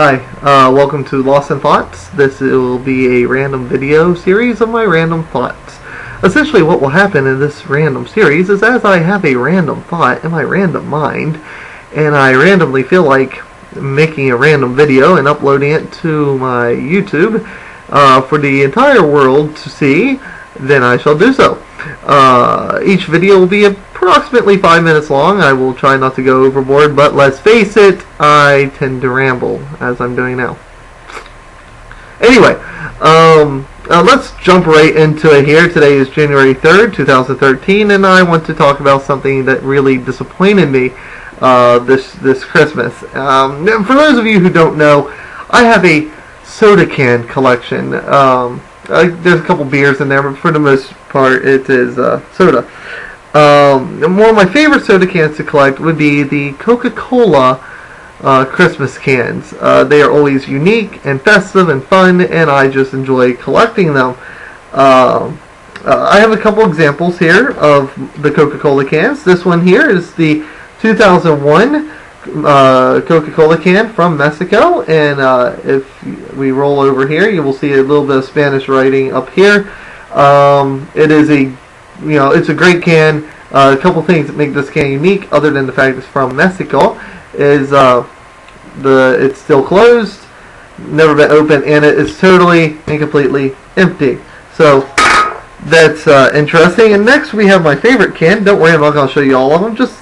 Hi, welcome to Lawson Thoughts. This will be a random video series of my random thoughts. Essentially what will happen in this random series is as I have a random thought in my random mind, and I randomly feel like making a random video and uploading it to my YouTube for the entire world to see, then I shall do so. Each video will be approximately 5 minutes long. I will try not to go overboard, but let's face it, I tend to ramble, as I'm doing now. Anyway, let's jump right into it here. Today is January 3rd, 2013, and I want to talk about something that really disappointed me this Christmas. For those of you who don't know, I have a soda can collection. There's a couple beers in there, but for the most part, it is soda. One of my favorite soda cans to collect would be the Coca-Cola Christmas cans. They are always unique and festive and fun, and I just enjoy collecting them. I have a couple examples here of the Coca-Cola cans. This one here is the 2001 Coca-Cola can from Mexico, and if we roll over here, you will see a little bit of Spanish writing up here. It is it's a great can. A couple things that make this can unique, other than the fact it's from Mexico, is it's still closed, never been opened, and it is totally and completely empty. So that's interesting. And next we have my favorite can. Don't worry, I'm not going to show you all of them. Just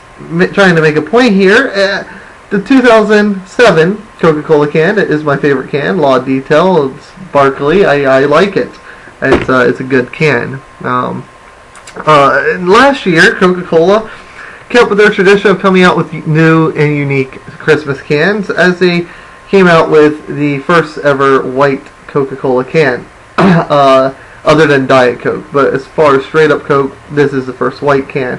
trying to make a point here. The 2007 Coca-Cola can is my favorite can. Law detail. It's sparkly. I like it. It's a good can. Last year, Coca-Cola kept with their tradition of coming out with new and unique Christmas cans, as they came out with the first ever white Coca-Cola can, other than Diet Coke. But as far as straight up Coke, this is the first white can.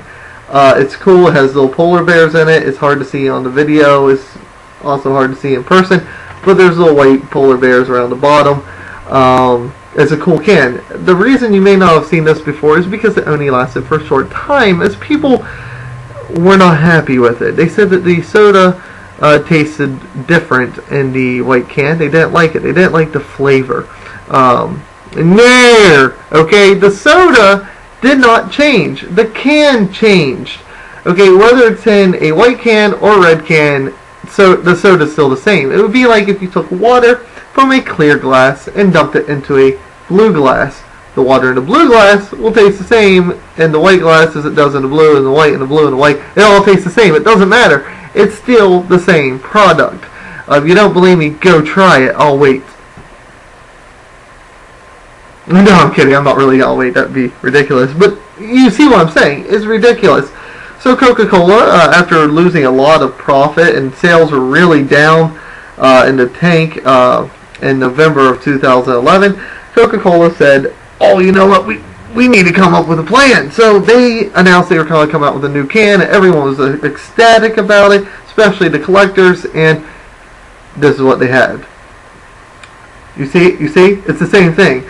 It's cool. It has little polar bears in it. It's hard to see on the video. It's also hard to see in person, but there's little white polar bears around the bottom. It's a cool can. The reason you may not have seen this before is because it only lasted for a short time, as people were not happy with it. They said that the soda tasted different in the white can. They didn't like it. They didn't like the flavor. No! Okay, the soda did not change. The can changed. Okay, whether it's in a white can or red can, so the soda's still the same. It would be like if you took water from a clear glass and dumped it into a blue glass. The water in the blue glass will taste the same in the white glass as it does in the blue, and the white and the blue and the white. It all tastes the same. It doesn't matter. It's still the same product. If you don't believe me, go try it. I'll wait. No, I'm kidding. I'm not really going to wait. That would be ridiculous. But you see what I'm saying. It's ridiculous. So Coca-Cola, after losing a lot of profit and sales were really down in the tank in November of 2011, Coca-Cola said, oh, you know what, we need to come up with a plan. So they announced they were going to come out with a new can, and everyone was ecstatic about it, especially the collectors, and this is what they had. You see, it's the same thing,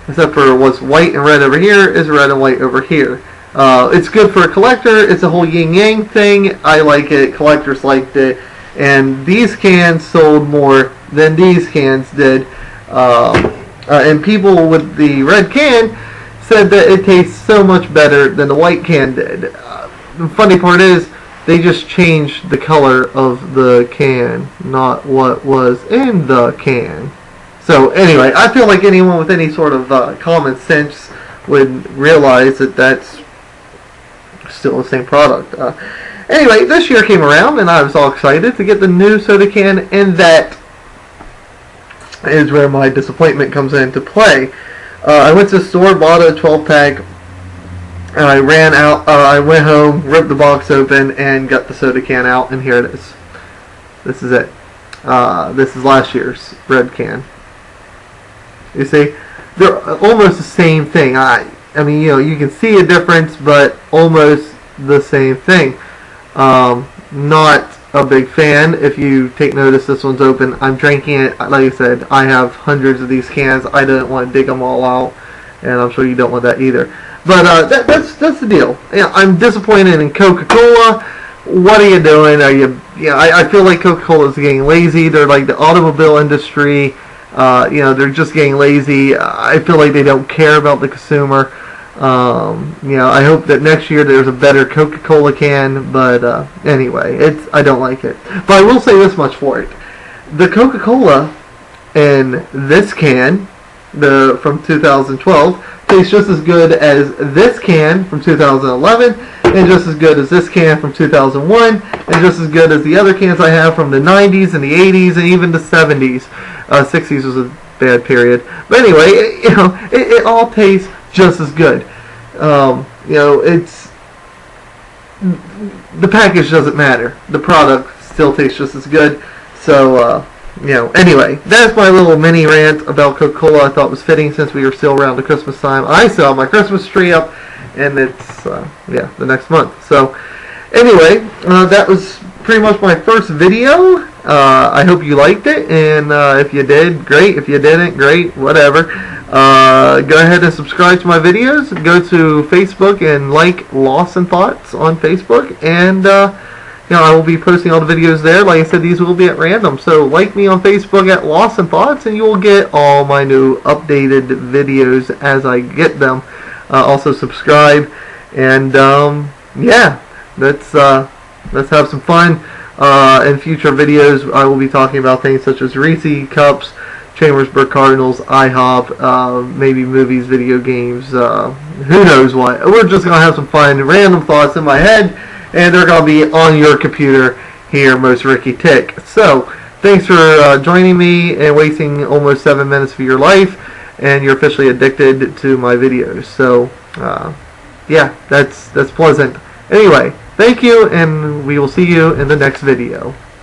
except for what's white and red over here is red and white over here. It's good for a collector. It's a whole yin-yang thing. I like it. Collectors liked it. And these cans sold more than these cans did. And people with the red can said that it tastes so much better than the white can did. The funny part is they just changed the color of the can, not what was in the can. So anyway, I feel like anyone with any sort of common sense would realize that that's still the same product. Anyway, this year came around, and I was all excited to get the new soda can, and that is where my disappointment comes into play. I went to the store, bought a 12-pack, and I ran out. I went home, ripped the box open, and got the soda can out, and here it is. This is it. This is last year's red can. You see, they're almost the same thing. I mean, you can see a difference, but almost the same thing. Not a big fan. If you take notice, this one's open. I'm drinking it. Like I said, I have hundreds of these cans. I didn't want to dig them all out, and I'm sure you don't want that either. But that's the deal. I'm disappointed in Coca-Cola. What are you doing? Are you I feel like Coca-Cola is getting lazy. They're like the automobile industry. They're just getting lazy. I feel like they don't care about the consumer. I hope that next year there's a better Coca-Cola can, but anyway, I don't like it. But I will say this much for it. The Coca-Cola in this can, from 2012, tastes just as good as this can from 2011, and just as good as this can from 2001, and just as good as the other cans I have from the 90s and the 80s and even the 70s. 60s was a bad period. But anyway, it all tastes just as good. It's the package doesn't matter. The product still tastes just as good. So, anyway, that's my little mini rant about Coca-Cola. I thought was fitting since we are still around the Christmas time. I still have my Christmas tree up, and it's, the next month. So, anyway, that was pretty much my first video. I hope you liked it, and if you did, great. If you didn't, great. Whatever. Go ahead and subscribe to my videos. Go to Facebook and like Lawson Thoughts on Facebook, and I will be posting all the videos there. Like I said, these will be at random. So like me on Facebook at Lawson Thoughts, and you will get all my new updated videos as I get them. Also subscribe, and let's have some fun. In future videos, I will be talking about things such as Reese Cups, Chambersburg Cardinals, IHOP, maybe movies, video games, who knows what. We're just going to have some fun, random thoughts in my head, and they're going to be on your computer here, most Ricky Tick. So, thanks for joining me and wasting almost 7 minutes of your life, and you're officially addicted to my videos. So, that's pleasant. Anyway, thank you, and we will see you in the next video.